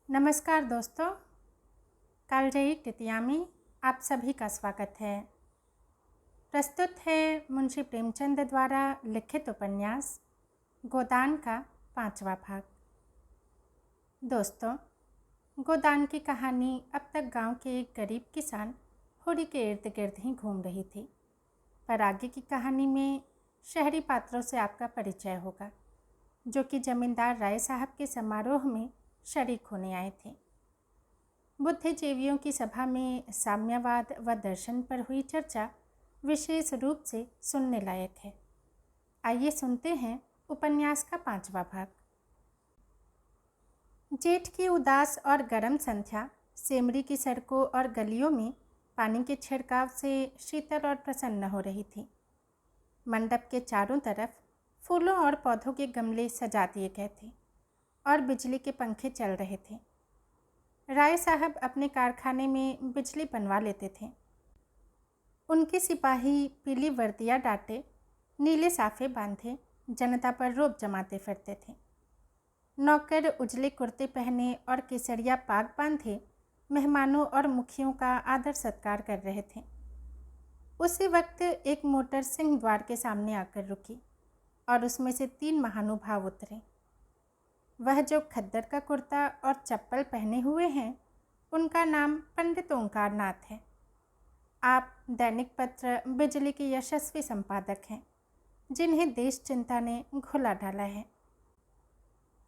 नमस्कार दोस्तों, कालजयी तृतीया में आप सभी का स्वागत है। प्रस्तुत है मुंशी प्रेमचंद द्वारा लिखित उपन्यास गोदान का 5वां भाग। दोस्तों, गोदान की कहानी अब तक गांव के एक गरीब किसान होरी के इर्द गिर्द ही घूम रही थी, पर आगे की कहानी में शहरी पात्रों से आपका परिचय होगा, जो कि जमींदार राय साहब के समारोह में शरीक होने आए थे। बुद्धिजीवियों की सभा में साम्यवाद व दर्शन पर हुई चर्चा विशेष रूप से सुनने लायक है। आइए सुनते हैं उपन्यास का 5वां भाग। जेठ की उदास और गर्म संध्या सेमरी की सड़कों और गलियों में पानी के छिड़काव से शीतल और प्रसन्न हो रही थी। मंडप के चारों तरफ फूलों और पौधों के गमले सजा दिए गए थे और बिजली के पंखे चल रहे थे। राय साहब अपने कारखाने में बिजली बनवा लेते थे। उनके सिपाही पीली वर्दियाँ डाटे, नीले साफे बांधे जनता पर रोब जमाते फिरते थे। नौकर उजले कुर्ते पहने और केसरिया पाग बांधे मेहमानों और मुखियों का आदर सत्कार कर रहे थे। उसी वक्त एक मोटर सिंह द्वार के सामने आकर रुकी और उसमें से 3 महानुभाव उतरे। वह जो खद्दर का कुर्ता और चप्पल पहने हुए हैं, उनका नाम पंडित ओंकार नाथ है। आप दैनिक पत्र बिजली के यशस्वी संपादक हैं, जिन्हें देश चिंता ने घुला डाला है।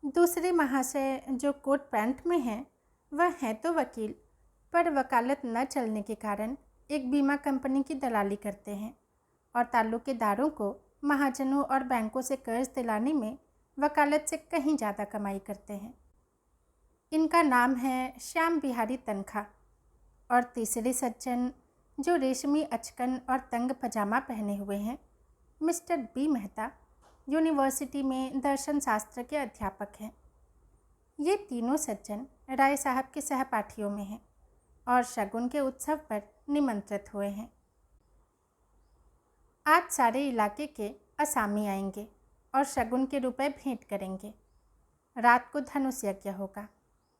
दूसरे महाशय जो कोट पैंट में हैं, वह हैं तो वकील, पर वकालत न चलने के कारण एक बीमा कंपनी की दलाली करते हैं और ताल्लुकेदारों को महाजनों और बैंकों से कर्ज दिलाने में वकालत से कहीं ज़्यादा कमाई करते हैं। इनका नाम है श्याम बिहारी तनखा। और तीसरे सज्जन जो रेशमी अचकन और तंग पजामा पहने हुए हैं, मिस्टर बी मेहता, यूनिवर्सिटी में दर्शन शास्त्र के अध्यापक हैं। ये तीनों सज्जन राय साहब के सहपाठियों में हैं और शगुन के उत्सव पर निमंत्रित हुए हैं। आज सारे इलाके के असामी आएंगे और शगुन के रुपए भेंट करेंगे। रात को धनुष यज्ञ होगा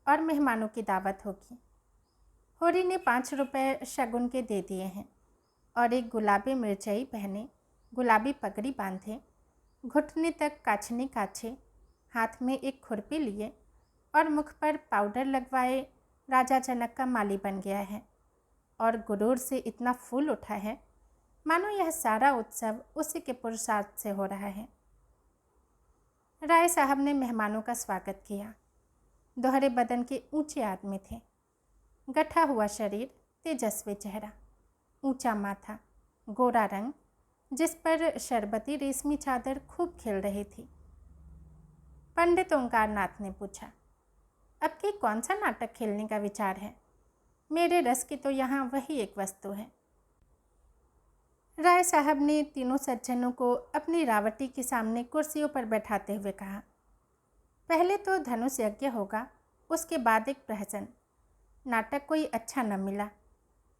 और मेहमानों की दावत होगी। होरी ने 5 रुपए शगुन के दे दिए हैं और एक गुलाबी मिर्चई पहने, गुलाबी पगड़ी बांधे, घुटने तक काछनी काछे, हाथ में एक खुरपी लिए और मुख पर पाउडर लगवाए राजा जनक का माली बन गया है और गुरूर से इतना फूल उठा है मानो यह सारा उत्सव उसी के पुरुषार्थ से हो रहा है। राय साहब ने मेहमानों का स्वागत किया। दोहरे बदन के ऊंचे आदमी थे, गठा हुआ शरीर, तेजस्वी चेहरा, ऊंचा माथा, गोरा रंग, जिस पर शरबती रेशमी चादर खूब खिल रही थी। पंडित ओंकार नाथ ने पूछा, अब की कौन सा नाटक खेलने का विचार है? मेरे रस की तो यहाँ वही एक वस्तु है। राय साहब ने तीनों सज्जनों को अपनी रावटी के सामने कुर्सियों पर बैठाते हुए कहा, पहले तो धनुष यज्ञ होगा, उसके बाद एक प्रहसन। नाटक कोई अच्छा न मिला,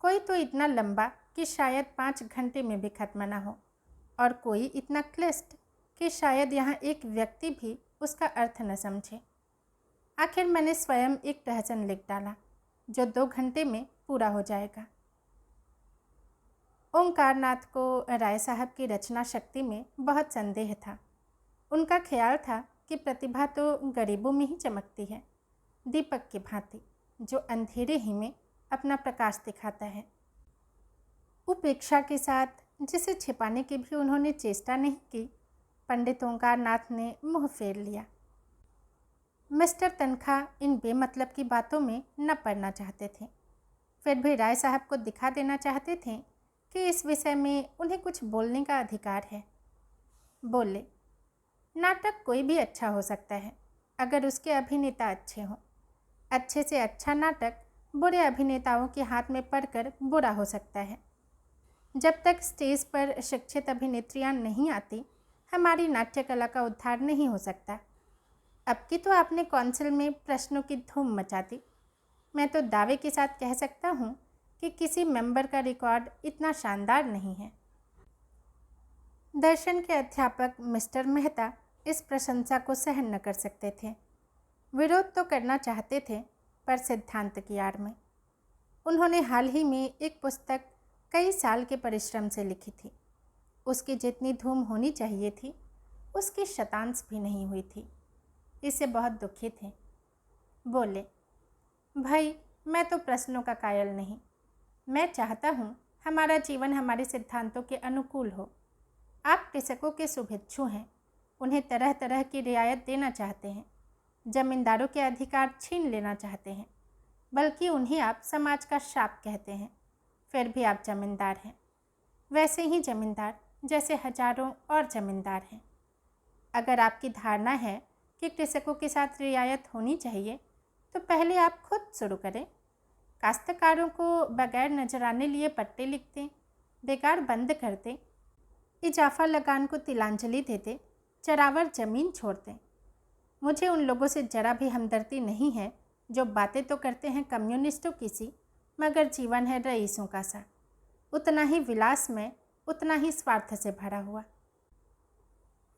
कोई तो इतना लंबा कि शायद 5 घंटे में भी खत्म न हो, और कोई इतना क्लिष्ट कि शायद यहाँ एक व्यक्ति भी उसका अर्थ न समझे। आखिर मैंने स्वयं एक प्रहसन लिख डाला, जो 2 घंटे में पूरा हो जाएगा। ओंकार नाथ को राय साहब की रचना शक्ति में बहुत संदेह था। उनका ख्याल था कि प्रतिभा तो गरीबों में ही चमकती है, दीपक की भांति, जो अंधेरे ही में अपना प्रकाश दिखाता है। उपेक्षा के साथ, जिसे छिपाने की भी उन्होंने चेष्टा नहीं की, पंडित ओंकार नाथ ने मुँह फेर लिया। मिस्टर तनखा इन बेमतलब की बातों में न पड़ना चाहते थे, फिर भी राय साहब को दिखा देना चाहते थे कि इस विषय में उन्हें कुछ बोलने का अधिकार है। बोले, नाटक कोई भी अच्छा हो सकता है अगर उसके अभिनेता अच्छे हों। अच्छे से अच्छा नाटक बुरे अभिनेताओं के हाथ में पड़कर बुरा हो सकता है। जब तक स्टेज पर शिक्षित अभिनेत्रियां नहीं आती, हमारी नाट्य कला का उद्धार नहीं हो सकता। अब की तो आपने कौंसिल में प्रश्नों की धूम मचा दी। मैं तो दावे के साथ कह सकता हूँ कि किसी मेंबर का रिकॉर्ड इतना शानदार नहीं है। दर्शन के अध्यापक मिस्टर मेहता इस प्रशंसा को सहन न कर सकते थे। विरोध तो करना चाहते थे, पर सिद्धांत की आड़ में। उन्होंने हाल ही में एक पुस्तक कई साल के परिश्रम से लिखी थी। उसकी जितनी धूम होनी चाहिए थी उसकी शतांश भी नहीं हुई थी। इससे बहुत दुखी थे। बोले, भाई मैं तो प्रश्नों का कायल नहीं। मैं चाहता हूँ हमारा जीवन हमारे सिद्धांतों के अनुकूल हो। आप कृषकों के शुभेच्छु हैं, उन्हें तरह तरह की रियायत देना चाहते हैं, जमींदारों के अधिकार छीन लेना चाहते हैं, बल्कि उन्हें आप समाज का शाप कहते हैं। फिर भी आप जमींदार हैं, वैसे ही जमींदार जैसे हजारों और जमींदार हैं। अगर आपकी धारणा है कि कृषकों के साथ रियायत होनी चाहिए तो पहले आप खुद शुरू करें। काश्तकारों को बगैर नजराने लिए पट्टे लिख दें, बेकार बंद कर दें, इजाफा लगान को तिलांजलि दे दें, चरावर ज़मीन छोड़ दें। मुझे उन लोगों से जरा भी हमदर्दी नहीं है जो बातें तो करते हैं कम्युनिस्टों की सी, मगर जीवन है रईसों का सा, उतना ही विलास में, उतना ही स्वार्थ से भरा हुआ।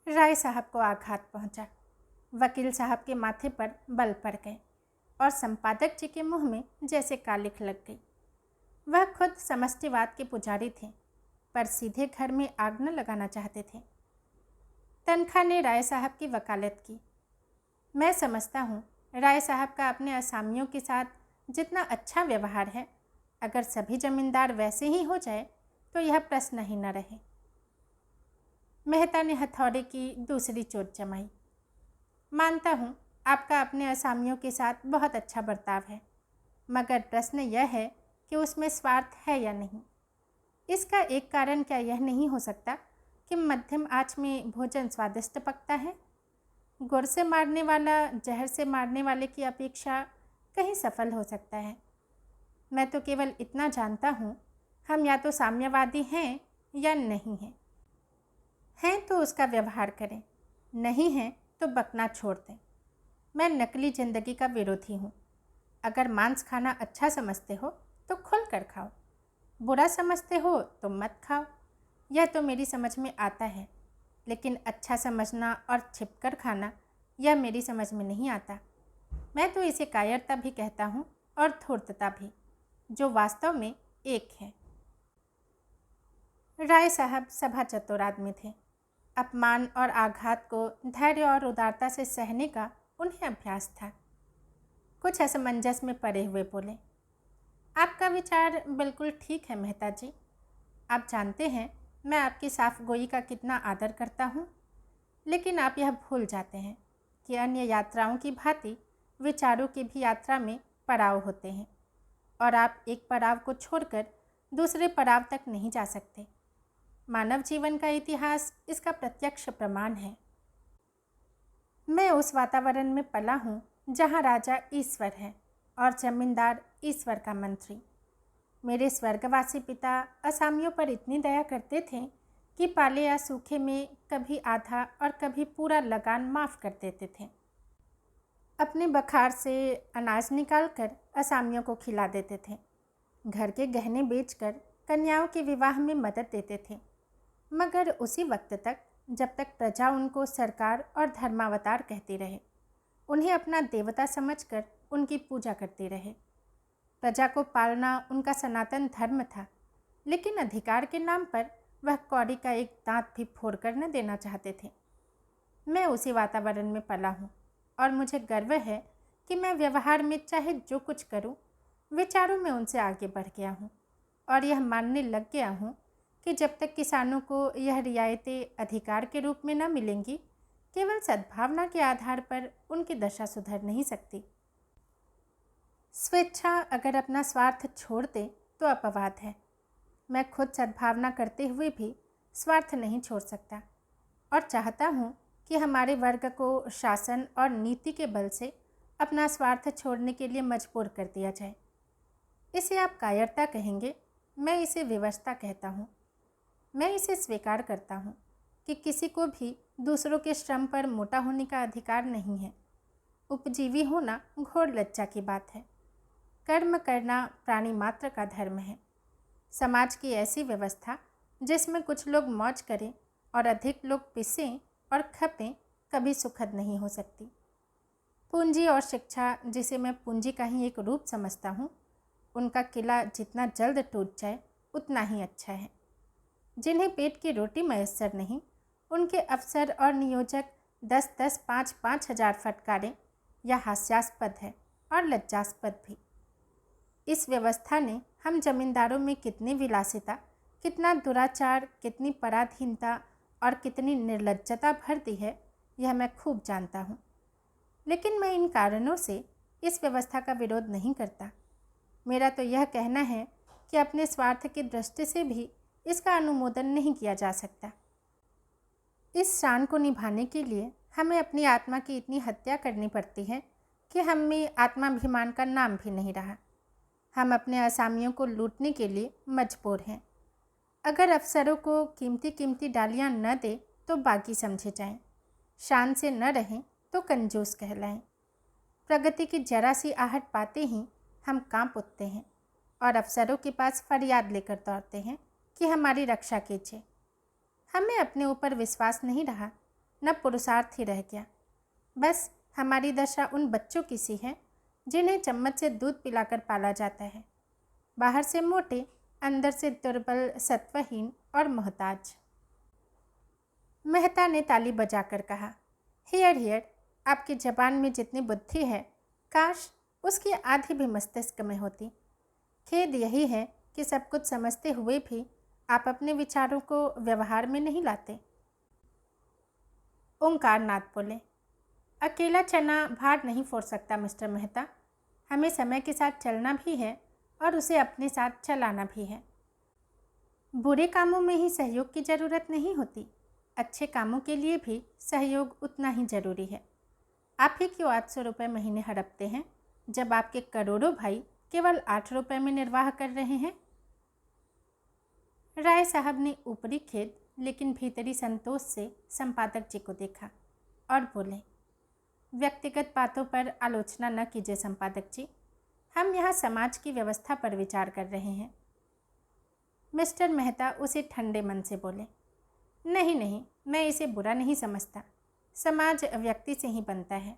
राय साहब को आघात पहुंचा। वकील साहब के माथे पर बल पड़ गए और संपादक जी के मुंह में जैसे कालिख लग गई। वह खुद समष्टिवाद के पुजारी थे, पर सीधे घर में आग न लगाना चाहते थे। तनखा ने राय साहब की वकालत की। मैं समझता हूँ राय साहब का अपने असामियों के साथ जितना अच्छा व्यवहार है, अगर सभी जमींदार वैसे ही हो जाए तो यह प्रश्न ही न रहे। मेहता ने हथौड़े की दूसरी चोट जमाई। मानता हूँ आपका अपने असामियों के साथ बहुत अच्छा बर्ताव है, मगर प्रश्न यह है कि उसमें स्वार्थ है या नहीं। इसका एक कारण क्या यह नहीं हो सकता कि मध्यम आंच में भोजन स्वादिष्ट पकता है? गुड़ से मारने वाला जहर से मारने वाले की अपेक्षा कहीं सफल हो सकता है। मैं तो केवल इतना जानता हूँ, हम या तो साम्यवादी हैं या नहीं हैं। हैं तो उसका व्यवहार करें, नहीं हैं तो बकना छोड़ दें। मैं नकली ज़िंदगी का विरोधी हूँ। अगर मांस खाना अच्छा समझते हो तो खुल कर खाओ, बुरा समझते हो तो मत खाओ। यह तो मेरी समझ में आता है, लेकिन अच्छा समझना और छिपकर खाना यह मेरी समझ में नहीं आता। मैं तो इसे कायरता भी कहता हूँ और धूर्तता भी, जो वास्तव में एक है। राय साहब सभा चतुर आदमी थे। अपमान और आघात को धैर्य और उदारता से सहने का उन्हें अभ्यास था। कुछ असमंजस में पड़े हुए बोले, आपका विचार बिल्कुल ठीक है मेहता जी। आप जानते हैं मैं आपकी साफ गोई का कितना आदर करता हूँ, लेकिन आप यह भूल जाते हैं कि अन्य यात्राओं की भांति विचारों की भी यात्रा में पड़ाव होते हैं और आप एक पड़ाव को छोड़कर दूसरे पड़ाव तक नहीं जा सकते। मानव जीवन का इतिहास इसका प्रत्यक्ष प्रमाण है। मैं उस वातावरण में पला हूँ जहाँ राजा ईश्वर है और जमींदार ईश्वर का मंत्री। मेरे स्वर्गवासी पिता असामियों पर इतनी दया करते थे कि पाले या सूखे में कभी आधा और कभी पूरा लगान माफ़ कर देते थे। अपने बखार से अनाज निकालकर असामियों को खिला देते थे। घर के गहने बेचकर कन्याओं के विवाह में मदद देते थे, मगर उसी वक्त तक जब तक प्रजा उनको सरकार और धर्मावतार कहती रहे, उन्हें अपना देवता समझकर उनकी पूजा करती रहे। प्रजा को पालना उनका सनातन धर्म था, लेकिन अधिकार के नाम पर वह कौड़ी का एक दांत भी फोड़ कर न देना चाहते थे। मैं उसी वातावरण में पला हूँ और मुझे गर्व है कि मैं व्यवहार में चाहे जो कुछ करूँ, विचारों में उनसे आगे बढ़ गया हूँ और यह मानने लग गया हूँ कि जब तक किसानों को यह रियायतें अधिकार के रूप में न मिलेंगी, केवल सद्भावना के आधार पर उनकी दशा सुधर नहीं सकती। स्वेच्छा अगर अपना स्वार्थ छोड़ दे तो अपवाद है। मैं खुद सद्भावना करते हुए भी स्वार्थ नहीं छोड़ सकता और चाहता हूँ कि हमारे वर्ग को शासन और नीति के बल से अपना स्वार्थ छोड़ने के लिए मजबूर कर दिया जाए। इसे आप कायरता कहेंगे, मैं इसे विवशता कहता हूँ। मैं इसे स्वीकार करता हूँ कि किसी को भी दूसरों के श्रम पर मोटा होने का अधिकार नहीं है। उपजीवी होना घोर लज्जा की बात है। कर्म करना प्राणी मात्र का धर्म है। समाज की ऐसी व्यवस्था जिसमें कुछ लोग मौज करें और अधिक लोग पिसें और खपें कभी सुखद नहीं हो सकती। पूंजी और शिक्षा, जिसे मैं पूंजी का ही एक रूप समझता हूँ, उनका किला जितना जल्द टूट जाए उतना ही अच्छा है। जिन्हें पेट की रोटी मैसर नहीं, उनके अफसर और नियोजक 10-10, 5-5 हज़ार फटकारें यह हास्यास्पद है और लज्जास्पद भी। इस व्यवस्था ने हम जमींदारों में कितनी विलासिता, कितना दुराचार, कितनी पराधीनता और कितनी निर्लज्जता भर दी है, यह मैं खूब जानता हूँ। लेकिन मैं इन कारणों से इस व्यवस्था का विरोध नहीं करता। मेरा तो यह कहना है कि अपने स्वार्थ की दृष्टि से भी इसका अनुमोदन नहीं किया जा सकता। इस शान को निभाने के लिए हमें अपनी आत्मा की इतनी हत्या करनी पड़ती है कि हम में आत्माभिमान का नाम भी नहीं रहा। हम अपने असामियों को लूटने के लिए मजबूर हैं। अगर अफसरों को कीमती कीमती डालियाँ न दे तो बागी समझे जाएं, शान से न रहें तो कंजूस कहलाएं। प्रगति की जरा सी आहट पाते ही हम कांप उठते हैं और अफसरों के पास फरियाद लेकर दौड़ते हैं कि हमारी रक्षा कीजिए। हमें अपने ऊपर विश्वास नहीं रहा, न पुरुषार्थ ही रह गया। बस हमारी दशा उन बच्चों की सी है जिन्हें चम्मच से दूध पिलाकर पाला जाता है, बाहर से मोटे, अंदर से दुर्बल, सत्वहीन और मोहताज। मेहता ने ताली बजाकर कहा, हियर हियर, आपकी जबान में जितनी बुद्धि है, काश उसकी आधी भी मस्तिष्क में होती। खेद यही है कि सब कुछ समझते हुए भी आप अपने विचारों को व्यवहार में नहीं लाते। ओंकारनाथ बोले, अकेला चना भार नहीं फोड़ सकता मिस्टर मेहता। हमें समय के साथ चलना भी है और उसे अपने साथ चलाना भी है। बुरे कामों में ही सहयोग की ज़रूरत नहीं होती, अच्छे कामों के लिए भी सहयोग उतना ही ज़रूरी है। आप ही क्यों 800 रुपये महीने हड़पते हैं जब आपके करोड़ों भाई केवल 8 रुपये में निर्वाह कर रहे हैं? राय साहब ने ऊपरी खेद लेकिन भीतरी संतोष से संपादक जी को देखा और बोले, व्यक्तिगत बातों पर आलोचना न कीजिए संपादक जी, हम यहाँ समाज की व्यवस्था पर विचार कर रहे हैं। मिस्टर मेहता उसे ठंडे मन से बोले, नहीं नहीं, मैं इसे बुरा नहीं समझता। समाज व्यक्ति से ही बनता है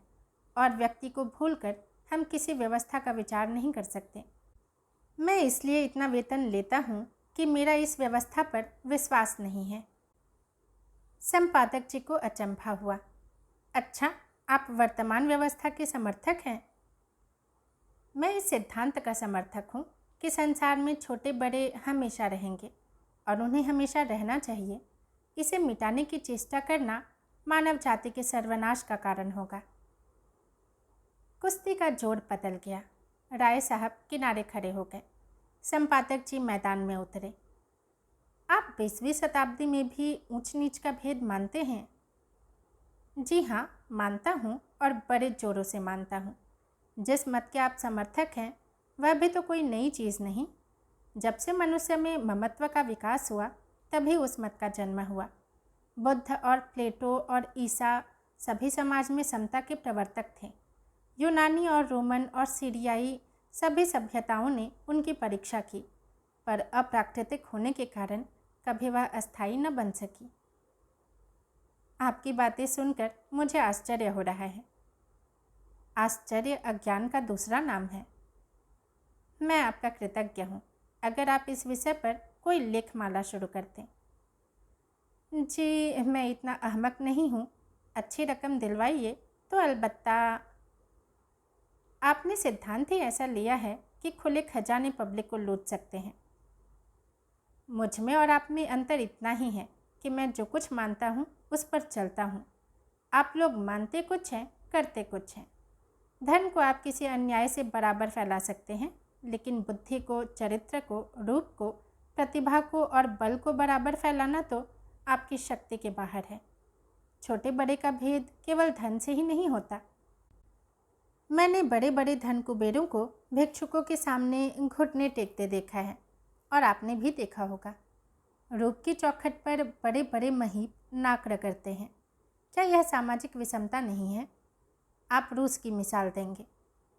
और व्यक्ति को भूलकर हम किसी व्यवस्था का विचार नहीं कर सकते। मैं इसलिए इतना वेतन लेता हूँ कि मेरा इस व्यवस्था पर विश्वास नहीं है। संपादक जी को अचंभा हुआ। अच्छा, आप वर्तमान व्यवस्था के समर्थक हैं? मैं इस सिद्धांत का समर्थक हूँ कि संसार में छोटे बड़े हमेशा रहेंगे और उन्हें हमेशा रहना चाहिए। इसे मिटाने की चेष्टा करना मानव जाति के सर्वनाश का कारण होगा। कुश्ती का जोड़ बदल गया। राय साहब किनारे खड़े हो गए। संपादक जी मैदान में उतरे। आप 20वीं शताब्दी में भी ऊंच नीच का भेद मानते हैं? जी हाँ, मानता हूँ और बड़े जोरों से मानता हूँ। जिस मत के आप समर्थक हैं वह भी तो कोई नई चीज़ नहीं। जब से मनुष्य में ममत्व का विकास हुआ तभी उस मत का जन्म हुआ। बुद्ध और प्लेटो और ईसा सभी समाज में समता के प्रवर्तक थे। यूनानी और रोमन और सीरियाई सभी सभ्यताओं ने उनकी परीक्षा की, पर अप्राकृतिक होने के कारण कभी वह अस्थायी न बन सकी। आपकी बातें सुनकर मुझे आश्चर्य हो रहा है। आश्चर्य अज्ञान का दूसरा नाम है। मैं आपका कृतज्ञ हूँ अगर आप इस विषय पर कोई लेखमाला शुरू करते। जी, मैं इतना अहमक नहीं हूँ। अच्छी रकम दिलवाइए तो अलबत्ता। आपने सिद्धांत ही ऐसा लिया है कि खुले खजाने पब्लिक को लूट सकते हैं। मुझ में और आप में अंतर इतना ही है कि मैं जो कुछ मानता हूँ उस पर चलता हूँ। आप लोग मानते कुछ हैं, करते कुछ हैं। धन को आप किसी अन्याय से बराबर फैला सकते हैं, लेकिन बुद्धि को, चरित्र को, रूप को, प्रतिभा को और बल को बराबर फैलाना तो आपकी शक्ति के बाहर है। छोटे बड़े का भेद केवल धन से ही नहीं होता। मैंने बड़े बड़े धन कुबेरों को भिक्षुकों के सामने घुटने टेकते देखा है और आपने भी देखा होगा। रूप की चौखट पर बड़े बड़े महीप नाक रगड़ते हैं। क्या यह सामाजिक विषमता नहीं है? आप रूस की मिसाल देंगे,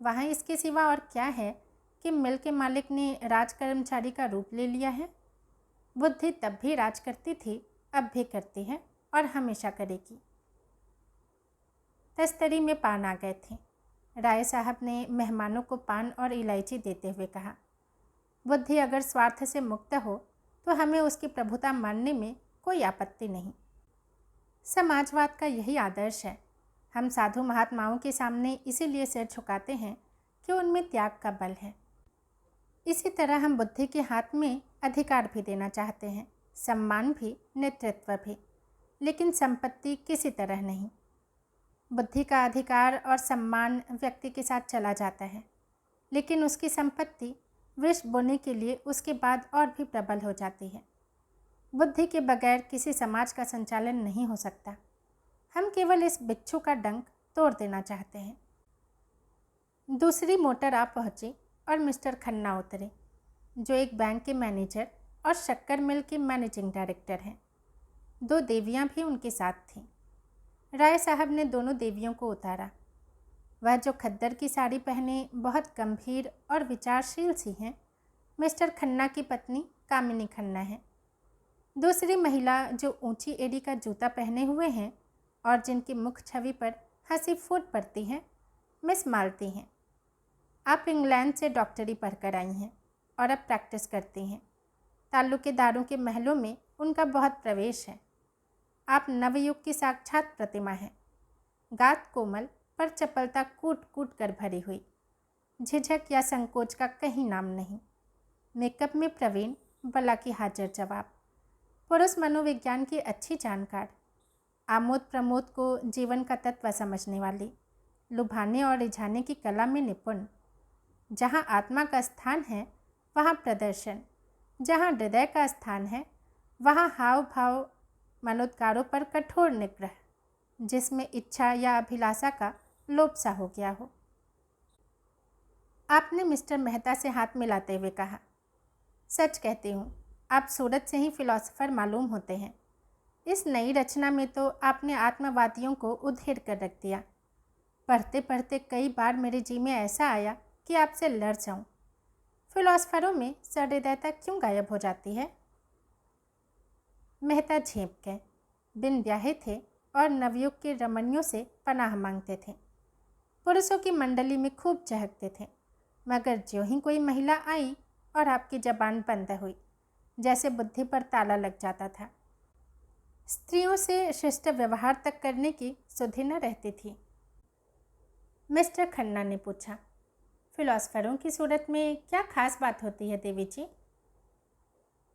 वहाँ इसके सिवा और क्या है कि मिल के मालिक ने राज कर्मचारी का रूप ले लिया है। बुद्धि तब भी राज करती थी, अब भी करती है और हमेशा करेगी। तस्तरी में पान आ गए थे। राय साहब ने मेहमानों को पान और इलायची देते हुए कहा। बुद्धि अगर स्वार्थ से मुक्त हो तो हमें उसकी प्रभुता मानने में कोई आपत्ति नहीं। समाजवाद का यही आदर्श है। हम साधु महात्माओं के सामने इसीलिए सिर झुकाते हैं कि उनमें त्याग का बल है। इसी तरह हम बुद्धि के हाथ में अधिकार भी देना चाहते हैं, सम्मान भी, नेतृत्व भी, लेकिन संपत्ति किसी तरह नहीं। बुद्धि का अधिकार और सम्मान व्यक्ति के साथ चला जाता है, लेकिन उसकी संपत्ति विष बोने के लिए उसके बाद और भी प्रबल हो जाती है। बुद्धि के बगैर किसी समाज का संचालन नहीं हो सकता। हम केवल इस बिच्छू का डंक तोड़ देना चाहते हैं। दूसरी मोटर आ पहुंची और मिस्टर खन्ना उतरे, जो एक बैंक के मैनेजर और शक्कर मिल के मैनेजिंग डायरेक्टर हैं। 2 देवियां भी उनके साथ थीं। राय साहब ने दोनों देवियों को उतारा। वह जो खद्दर की साड़ी पहने बहुत गंभीर और विचारशील सी हैं, मिस्टर खन्ना की पत्नी कामिनी खन्ना है। दूसरी महिला जो ऊंची एड़ी का जूता पहने हुए हैं और जिनकी मुख छवि पर हंसी फूट पड़ती है, मिस मालती हैं। आप इंग्लैंड से डॉक्टरी पढ़कर आई हैं और अब प्रैक्टिस करती हैं। ताल्लुकेदारों के महलों में उनका बहुत प्रवेश है। आप नवयुग की साक्षात प्रतिमा हैं। गात कोमल पर चपलता कूट कूट कर भरी हुई, झिझक या संकोच का कहीं नाम नहीं। मेकअप में प्रवीण, बला की हाजिर जवाब। पुरुष मनोविज्ञान की अच्छी जानकार, आमोद प्रमोद को जीवन का तत्व समझने वाली, लुभाने और रिझाने की कला में निपुण। जहाँ आत्मा का स्थान है वहाँ प्रदर्शन, जहाँ हृदय का स्थान है वहाँ हाव भाव, मनोद्गारों पर कठोर निग्रह, जिसमें इच्छा या अभिलाषा का लोप सा हो गया हो। आपने मिस्टर मेहता से हाथ मिलाते हुए कहा, सच कहती हूँ, आप सूरत से ही फिलॉसफर मालूम होते हैं। इस नई रचना में तो आपने आत्मवादियों को उधेड़ कर रख दिया। पढ़ते पढ़ते कई बार मेरे जी में ऐसा आया कि आपसे लड़ जाऊं। फिलॉसफरों में सहृदयता क्यों गायब हो जाती है? मेहता झेप गए। बिन ब्याहे थे और नवयुग के रमणियों से पनाह मांगते थे। पुरुषों की मंडली में खूब चहकते थे, मगर ज्यों ही कोई महिला आई और आपकी जबान बंद हुई, जैसे बुद्धि पर ताला लग जाता था। स्त्रियों से शिष्ट व्यवहार तक करने की सुधि न रहती थी। मिस्टर खन्ना ने पूछा, फिलॉसफरों की सूरत में क्या खास बात होती है देवी जी?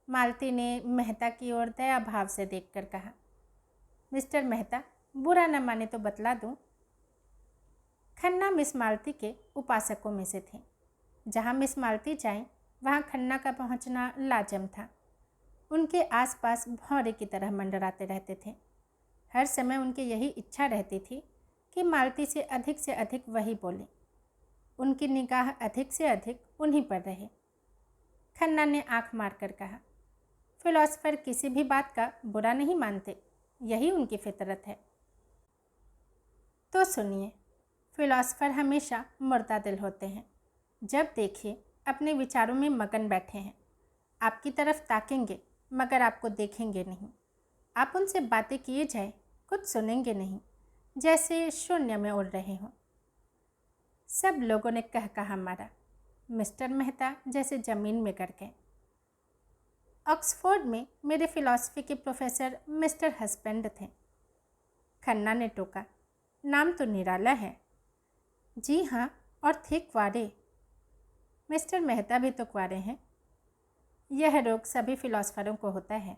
मालती ने मेहता की ओर दया भाव से देखकर कहा, मिस्टर मेहता, बुरा न माने तो बतला दूं। खन्ना मिस मालती के उपासकों में से थे। जहाँ मिस मालती जाएं, वहाँ खन्ना का पहुँचना लाजम था। उनके आसपास भौरे की तरह मंडराते रहते थे। हर समय उनकी यही इच्छा रहती थी कि मालती से अधिक वही बोले, उनकी निगाह अधिक से अधिक उन्हीं पर रहे। खन्ना ने आंख मारकर कहा, फिलॉसफर किसी भी बात का बुरा नहीं मानते, यही उनकी फितरत है। तो सुनिए, फिलॉसफर हमेशा मुर्दा दिल होते हैं। जब देखिए अपने विचारों में मगन बैठे हैं। आपकी तरफ ताकेंगे मगर आपको देखेंगे नहीं। आप उनसे बातें किए जाए, कुछ सुनेंगे नहीं, जैसे शून्य में उड़ रहे हों। सब लोगों ने कह कहा मारा। मिस्टर मेहता जैसे ज़मीन में गड़ गए। ऑक्सफोर्ड में मेरे फ़िलॉसफी के प्रोफेसर मिस्टर हस्बैंड थे। खन्ना ने टोका, नाम तो निराला है। जी हाँ, और थे क्वारे। मिस्टर मेहता भी तो क्वारे हैं। यह रोग सभी फिलॉसफरों को होता है।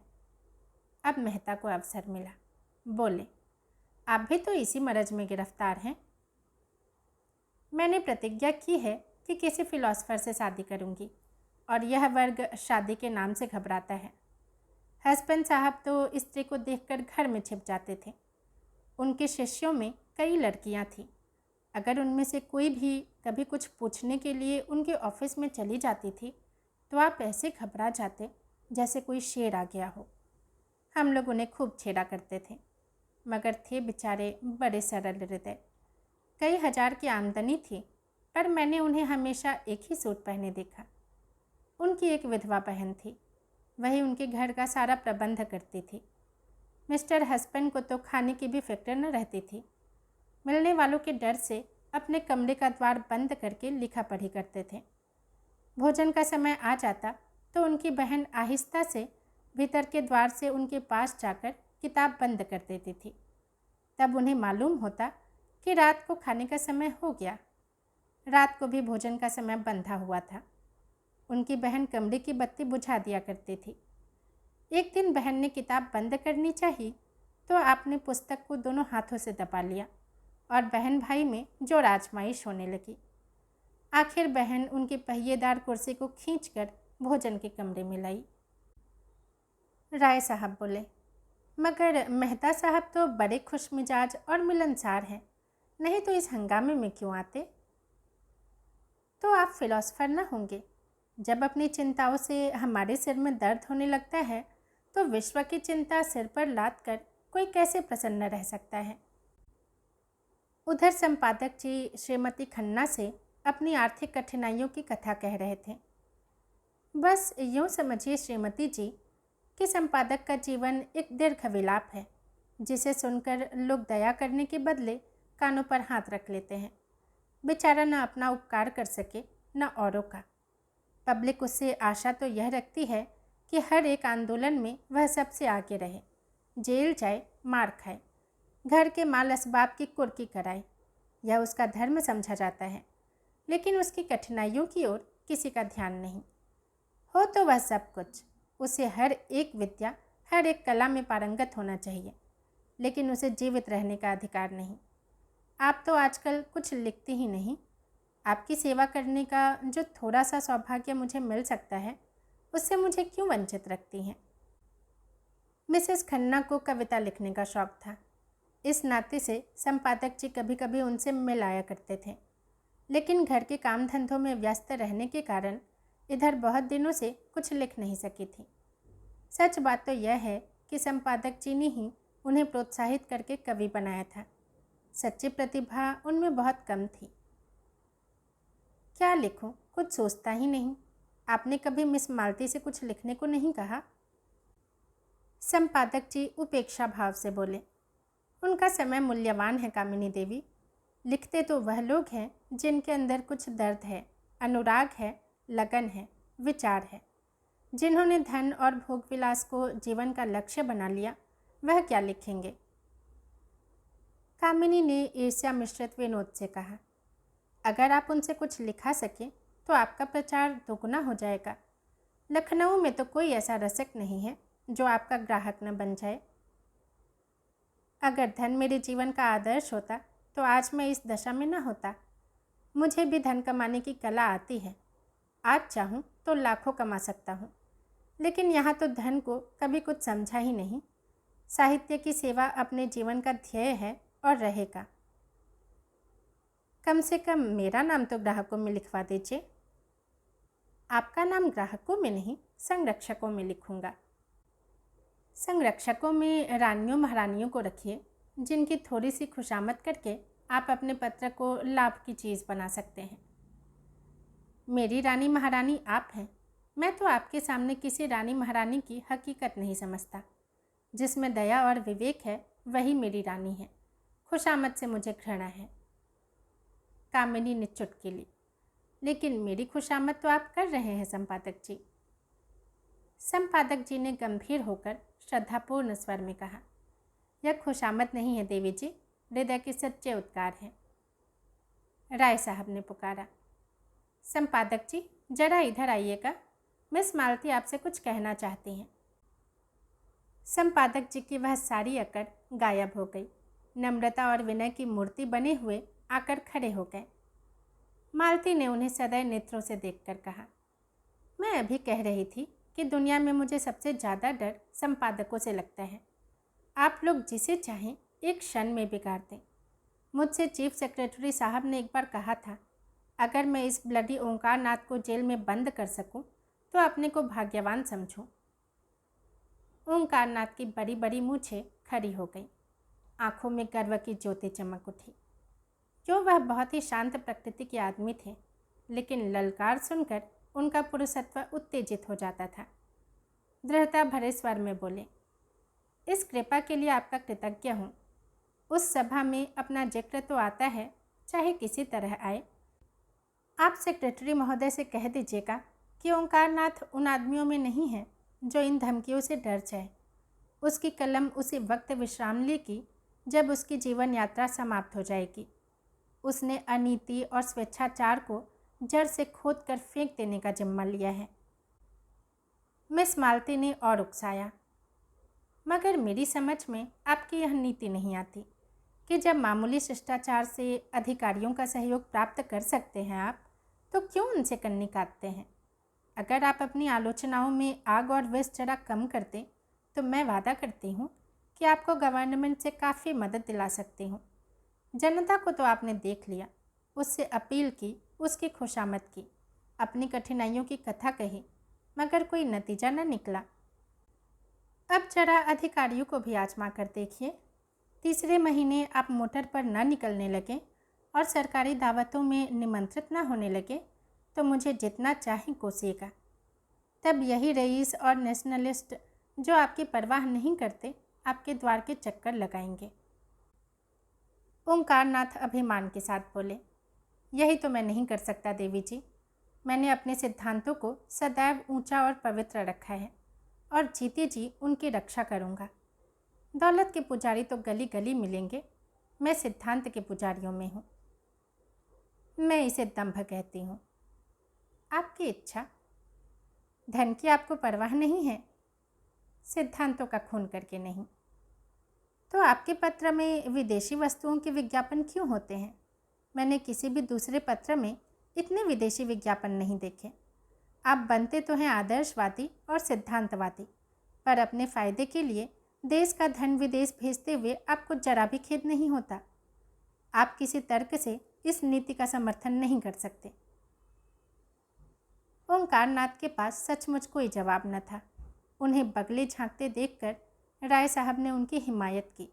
अब मेहता को अवसर मिला। बोले, आप भी तो इसी मरज में गिरफ्तार हैं। मैंने प्रतिज्ञा की है कि किसी फिलॉसफर से शादी करूंगी, और यह वर्ग शादी के नाम से घबराता है। हस्बैंड साहब तो स्त्री को देखकर घर में छिप जाते थे। उनके शिष्यों में कई लड़कियां थीं। अगर उनमें से कोई भी कभी कुछ पूछने के लिए उनके ऑफिस में चली जाती थी तो आप ऐसे घबरा जाते जैसे कोई शेर आ गया हो। हम लोग उन्हें खूब छेड़ा करते थे, मगर थे बेचारे बड़े सरल हृदय। कई हजार की आमदनी थी, पर मैंने उन्हें हमेशा एक ही सूट पहने देखा। उनकी एक विधवा बहन थी, वही उनके घर का सारा प्रबंध करती थी। मिस्टर हस्बैंड को तो खाने की भी फिक्र न रहती थी। मिलने वालों के डर से अपने कमरे का द्वार बंद करके लिखा पढ़ी करते थे। भोजन का समय आ जाता तो उनकी बहन आहिस्ता से भीतर के द्वार से उनके पास जाकर किताब बंद कर देती थी। तब उन्हें मालूम होता कि रात को खाने का समय हो गया। रात को भी भोजन का समय बंधा हुआ था। उनकी बहन कमरे की बत्ती बुझा दिया करती थी। एक दिन बहन ने किताब बंद करनी चाहिए तो आपने पुस्तक को दोनों हाथों से दबा लिया और बहन भाई में जोर आजमाइश होने लगी। आखिर बहन उनकी पहिएदार कुर्सी को खींचकर भोजन के कमरे में लाई। राय साहब बोले, मगर मेहता साहब तो बड़े खुश मिजाज और मिलनसार हैं, नहीं तो इस हंगामे में क्यों आते? तो आप फिलोसफर न होंगे। जब अपनी चिंताओं से हमारे सिर में दर्द होने लगता है तो विश्व की चिंता सिर पर लाद कर कोई कैसे प्रसन्न रह सकता है? उधर संपादक जी श्रीमती खन्ना से अपनी आर्थिक कठिनाइयों की कथा कह रहे थे। बस यूँ समझिए श्रीमती जी कि संपादक का जीवन एक दीर्घ विलाप है, जिसे सुनकर लोग दया करने के बदले कानों पर हाथ रख लेते हैं। बेचारा न अपना उपकार कर सके न औरों का। पब्लिक उससे आशा तो यह रखती है कि हर एक आंदोलन में वह सबसे आगे रहे, जेल जाए, मार खाए, घर के माल असबाब की कुर्की कराए। यह उसका धर्म समझा जाता है, लेकिन उसकी कठिनाइयों की ओर किसी का ध्यान नहीं। हो तो वह सब कुछ, उसे हर एक विद्या, हर एक कला में पारंगत होना चाहिए, लेकिन उसे जीवित रहने का अधिकार नहीं। आप तो आजकल कुछ लिखती ही नहीं। आपकी सेवा करने का जो थोड़ा सा सौभाग्य मुझे मिल सकता है, उससे मुझे क्यों वंचित रखती हैं? मिसेस खन्ना को कविता लिखने का शौक था। इस नाते से संपादक जी कभी कभी उनसे मिल आया करते थे, लेकिन घर के काम धंधों में व्यस्त रहने के कारण इधर बहुत दिनों से कुछ लिख नहीं सकी थी। सच बात तो यह है कि संपादक जी ने ही उन्हें प्रोत्साहित करके कवि बनाया था। सच्ची प्रतिभा उनमें बहुत कम थी। क्या लिखूं, कुछ सोचता ही नहीं। आपने कभी मिस मालती से कुछ लिखने को नहीं कहा? संपादक जी उपेक्षा भाव से बोले, उनका समय मूल्यवान है कामिनी देवी। लिखते तो वह लोग हैं जिनके अंदर कुछ दर्द है, अनुराग है, लगन है, विचार है। जिन्होंने धन और भोग विलास को जीवन का लक्ष्य बना लिया, वह क्या लिखेंगे? कामिनी ने ईर्ष्या मिश्रित विनोद से कहा, अगर आप उनसे कुछ लिखा सकें तो आपका प्रचार दोगुना हो जाएगा। लखनऊ में तो कोई ऐसा रसिक नहीं है जो आपका ग्राहक न बन जाए। अगर धन मेरे जीवन का आदर्श होता तो आज मैं इस दशा में न होता। मुझे भी धन कमाने की कला आती है। आज चाहूँ तो लाखों कमा सकता हूँ, लेकिन यहाँ तो धन को कभी कुछ समझा ही नहीं। साहित्य की सेवा अपने जीवन का ध्येय है और रहेगा। कम से कम मेरा नाम तो ग्राहकों में लिखवा दीजिए। आपका नाम ग्राहकों में नहीं, संरक्षकों में लिखूंगा। संरक्षकों में रानियों महारानियों को रखिए, जिनकी थोड़ी सी खुशामद करके आप अपने पत्र को लाभ की चीज़ बना सकते हैं। मेरी रानी महारानी आप हैं। मैं तो आपके सामने किसी रानी महारानी की हकीकत नहीं समझता। जिसमें दया और विवेक है वही मेरी रानी है। खुशामद से मुझे घृणा है। कामिनी ने चुटकी ली, लेकिन मेरी खुशामद तो आप कर रहे हैं संपादक जी। संपादक जी ने गंभीर होकर श्रद्धापूर्ण स्वर में कहा, यह खुशामद नहीं है देवी जी, हृदय के सच्चे उद्गार हैं। राय साहब ने पुकारा, संपादक जी जरा इधर आइएगा, मिस मालती आपसे कुछ कहना चाहती हैं। संपादक जी की वह सारी अकड़ गायब हो गई। नम्रता और विनय की मूर्ति बने हुए आकर खड़े हो गए। मालती ने उन्हें सदैव नेत्रों से देखकर कहा, मैं अभी कह रही थी कि दुनिया में मुझे सबसे ज़्यादा डर संपादकों से लगता है। आप लोग जिसे चाहें एक क्षण में बिगाड़ दें। मुझसे चीफ सेक्रेटरी साहब ने एक बार कहा था, अगर मैं इस ब्लडी ओंकार नाथ को जेल में बंद कर सकूं तो अपने को भाग्यवान समझूं। ओंकार नाथ की बड़ी बड़ी मूछें खड़ी हो गई। आंखों में गर्व की ज्योति चमक उठी। जो वह बहुत ही शांत प्रकृति के आदमी थे, लेकिन ललकार सुनकर उनका पुरुषत्व उत्तेजित हो जाता था। दृढ़ता भरे स्वर में बोले, इस कृपा के लिए आपका कृतज्ञ हूँ। उस सभा में अपना जिक्र तो आता है चाहे किसी तरह आए। आप सेक्रेटरी महोदय से कह दीजिएगा कि ओंकारनाथ उन आदमियों में नहीं है जो इन धमकियों से डर जाए। उसकी कलम उसी वक्त विश्राम लेगी जब उसकी जीवन यात्रा समाप्त हो जाएगी। उसने अनीति और स्वेच्छाचार को जड़ से खोद कर फेंक देने का जिम्मा लिया है। मिस मालती ने और उकसाया, मगर मेरी समझ में आपकी यह नीति नहीं आती कि जब मामूली शिष्टाचार से अधिकारियों का सहयोग प्राप्त कर सकते हैं आप, तो क्यों उनसे कन्नी काटते हैं। अगर आप अपनी आलोचनाओं में आग और विष जरा कम करते तो मैं वादा करती हूँ कि आपको गवर्नमेंट से काफ़ी मदद दिला सकती हूँ। जनता को तो आपने देख लिया, उससे अपील की, उसकी खुशामद की, अपनी कठिनाइयों की कथा कही, मगर कोई नतीजा न निकला। अब जरा अधिकारियों को भी आजमा कर देखिए। तीसरे महीने आप मोटर पर न निकलने लगे और सरकारी दावतों में निमंत्रित न होने लगे तो मुझे जितना चाहे कोसिएगा। तब यही रईस और नेशनलिस्ट जो आपकी परवाह नहीं करते आपके द्वार के चक्कर लगाएंगे। ओंकारनाथ अभिमान के साथ बोले, यही तो मैं नहीं कर सकता देवी जी। मैंने अपने सिद्धांतों को सदैव ऊंचा और पवित्र रखा है और जीते जी उनकी रक्षा करूंगा। दौलत के पुजारी तो गली गली मिलेंगे, मैं सिद्धांत के पुजारियों में हूँ। मैं इसे दंभ कहती हूँ। आपकी इच्छा। धन की आपको परवाह नहीं है, सिद्धांतों का खून करके नहीं। तो आपके पत्र में विदेशी वस्तुओं के विज्ञापन क्यों होते हैं? मैंने किसी भी दूसरे पत्र में इतने विदेशी विज्ञापन नहीं देखे। आप बनते तो हैं आदर्शवादी और सिद्धांतवादी, पर अपने फ़ायदे के लिए देश का धन विदेश भेजते हुए आपको जरा भी खेद नहीं होता। आप किसी तर्क से इस नीति का समर्थन नहीं कर सकते। ओंकारनाथ के पास सचमुच कोई जवाब न था। उन्हें बगले झांकते देखकर राय साहब ने उनकी हिमायत की।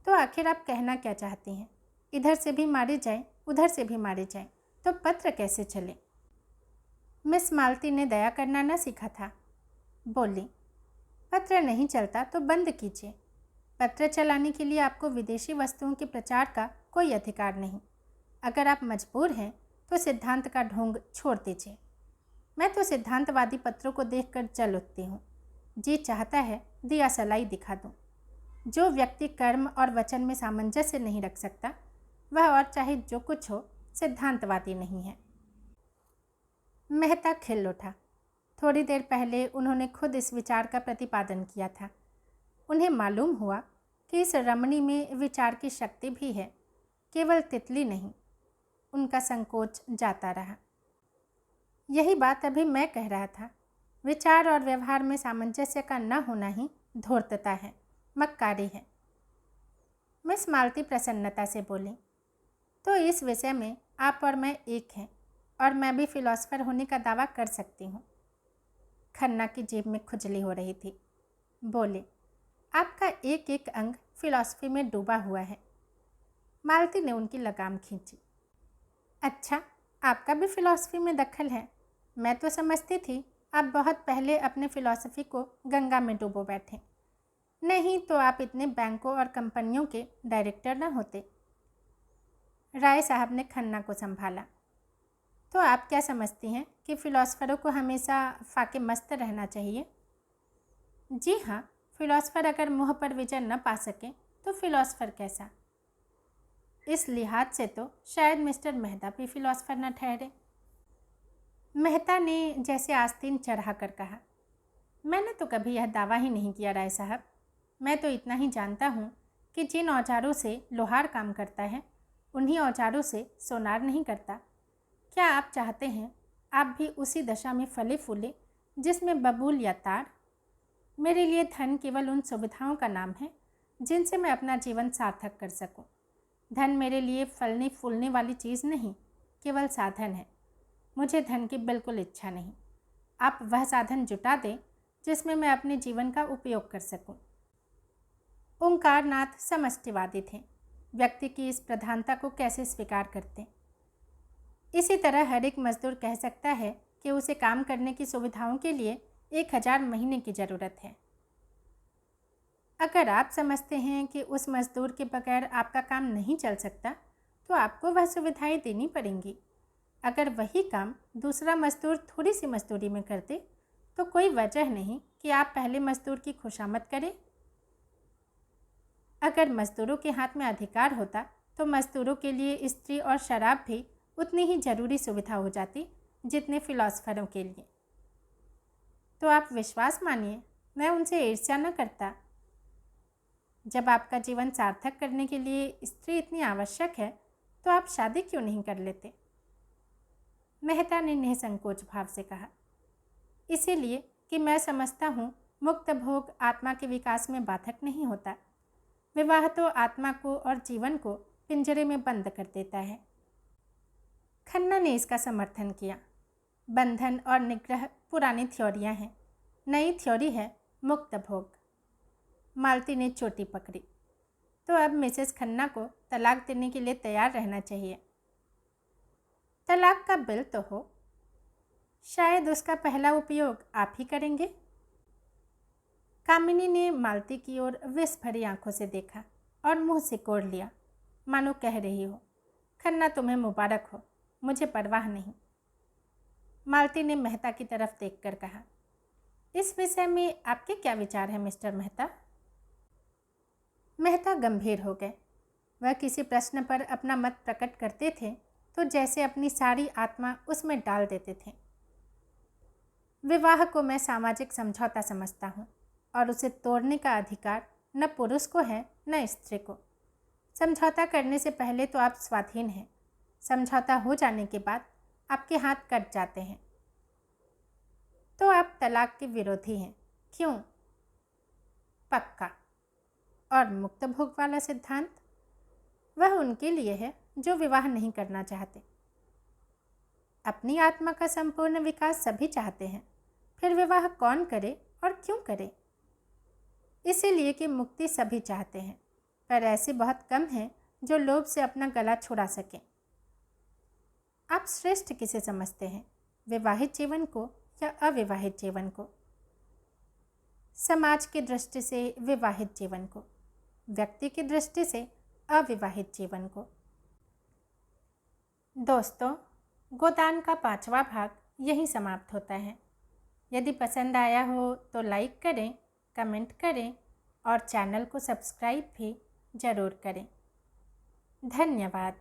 तो आखिर आप कहना क्या चाहती हैं? इधर से भी मारे जाएं, उधर से भी मारे जाएं, तो पत्र कैसे चले? मिस मालती ने दया करना न सीखा था। बोली, पत्र नहीं चलता तो बंद कीजिए। पत्र चलाने के लिए आपको विदेशी वस्तुओं के प्रचार का कोई अधिकार नहीं। अगर आप मजबूर हैं तो सिद्धांत का ढोंग छोड़ दीजिए। मैं तो सिद्धांतवादी पत्रों को देखकर जल उठती हूँ। जी चाहता है दिया सलाई दिखा दूँ। जो व्यक्ति कर्म और वचन में सामंजस्य नहीं रख सकता, वह और चाहे जो कुछ हो सिद्धांतवादी नहीं है। मेहता खिल उठा। थोड़ी देर पहले उन्होंने खुद इस विचार का प्रतिपादन किया था। उन्हें मालूम हुआ कि इस रमणी में विचार की शक्ति भी है, केवल तितली नहीं। उनका संकोच जाता रहा। यही बात अभी मैं कह रहा था। विचार और व्यवहार में सामंजस्य का न होना ही धूर्तता है, मक्कारी है। मिस मालती प्रसन्नता से बोली, तो इस विषय में आप और मैं एक हैं और मैं भी फिलॉसफर होने का दावा कर सकती हूँ। खन्ना की जेब में खुजली हो रही थी। बोले, आपका एक एक अंग फिलॉसफी में डूबा हुआ है। मालती ने उनकी लगाम खींची। अच्छा, आपका भी फिलॉसफी में दखल है। मैं तो समझती थी आप बहुत पहले अपने फिलॉसफी को गंगा में डुबो बैठे। नहीं तो आप इतने बैंकों और कंपनियों के डायरेक्टर न होते। राय साहब ने खन्ना को संभाला। तो आप क्या समझती हैं कि फ़िलासफ़रों को हमेशा फाके मस्त रहना चाहिए? जी हाँ, फ़िलासफ़र अगर मुँह पर विजय न पा सके तो फ़िलासफ़र कैसा? इस लिहाज से तो शायद मिस्टर मेहता भी फ़िलासफ़र न ठहरे। मेहता ने जैसे आस्तीन चढ़ा कर कहा, मैंने तो कभी यह दावा ही नहीं किया राय साहब। मैं तो इतना ही जानता हूँ कि जिन औजारों से लोहार काम करता है उन्हीं औजारों से सोनार नहीं करता। क्या आप चाहते हैं आप भी उसी दशा में फले फूले जिसमें बबूल या तार? मेरे लिए धन केवल उन सुविधाओं का नाम है जिनसे मैं अपना जीवन सार्थक कर सकूं। धन मेरे लिए फलने फूलने वाली चीज़ नहीं, केवल साधन है। मुझे धन की बिल्कुल इच्छा नहीं। आप वह साधन जुटा दें जिसमें मैं अपने जीवन का उपयोग कर सकूं। ओंकारनाथ समष्टिवादी थे। व्यक्ति की इस प्रधानता को कैसे स्वीकार करते? इसी तरह हर एक मजदूर कह सकता है कि उसे काम करने की सुविधाओं के लिए 1000 महीने की ज़रूरत है। अगर आप समझते हैं कि उस मजदूर के बगैर आपका काम नहीं चल सकता तो आपको वह सुविधाएं देनी पड़ेंगी। अगर वही काम दूसरा मजदूर थोड़ी सी मजदूरी में कर दे तो कोई वजह नहीं कि आप पहले मजदूर की खुशामद करें। अगर मजदूरों के हाथ में अधिकार होता तो मजदूरों के लिए स्त्री और शराब भी उतनी ही ज़रूरी सुविधा हो जाती जितने फिलॉसफरों के लिए। तो आप विश्वास मानिए, मैं उनसे ईर्ष्या न करता। जब आपका जीवन सार्थक करने के लिए स्त्री इतनी आवश्यक है तो आप शादी क्यों नहीं कर लेते? मेहता ने निसंकोच भाव से कहा। इसीलिए कि मैं समझता हूँ मुक्त भोग आत्मा के विकास में बाधक नहीं होता। विवाह तो आत्मा को और जीवन को पिंजरे में बंद कर देता है। खन्ना ने इसका समर्थन किया। बंधन और निग्रह पुरानी थ्योरियाँ हैं, नई थ्योरी है मुक्त भोग। मालती ने चोटी पकड़ी। तो अब मिसेस खन्ना को तलाक देने के लिए तैयार रहना चाहिए। तलाक का बिल तो हो, शायद उसका पहला उपयोग आप ही करेंगे। कामिनी ने मालती की ओर विष भरी आंखों से देखा और मुंह सिकोड़ लिया, मानो कह रही हो, खन्ना तुम्हें मुबारक हो, मुझे परवाह नहीं। मालती ने मेहता की तरफ देखकर कहा, इस विषय में आपके क्या विचार हैं मिस्टर मेहता? मेहता गंभीर हो गए। वह किसी प्रश्न पर अपना मत प्रकट करते थे तो जैसे अपनी सारी आत्मा उसमें डाल देते थे। विवाह को मैं सामाजिक समझौता समझता हूँ और उसे तोड़ने का अधिकार न पुरुष को है न स्त्री को। समझौता करने से पहले तो आप स्वाधीन हैं, समझौता हो जाने के बाद आपके हाथ कट जाते हैं। तो आप तलाक के विरोधी हैं, क्यों? पक्का। और मुक्त भोग वाला सिद्धांत? वह उनके लिए है जो विवाह नहीं करना चाहते। अपनी आत्मा का संपूर्ण विकास सभी चाहते हैं, फिर विवाह कौन करे और क्यों करे? इसीलिए कि मुक्ति सभी चाहते हैं, पर ऐसे बहुत कम हैं जो लोभ से अपना गला छुड़ा सकें। आप श्रेष्ठ किसे समझते हैं, विवाहित जीवन को या अविवाहित जीवन को? समाज की दृष्टि से विवाहित जीवन को, व्यक्ति की दृष्टि से अविवाहित जीवन को। दोस्तों, गोदान का 5वां भाग यहीं समाप्त होता है। यदि पसंद आया हो तो लाइक करें, कमेंट करें और चैनल को सब्सक्राइब भी ज़रूर करें। धन्यवाद।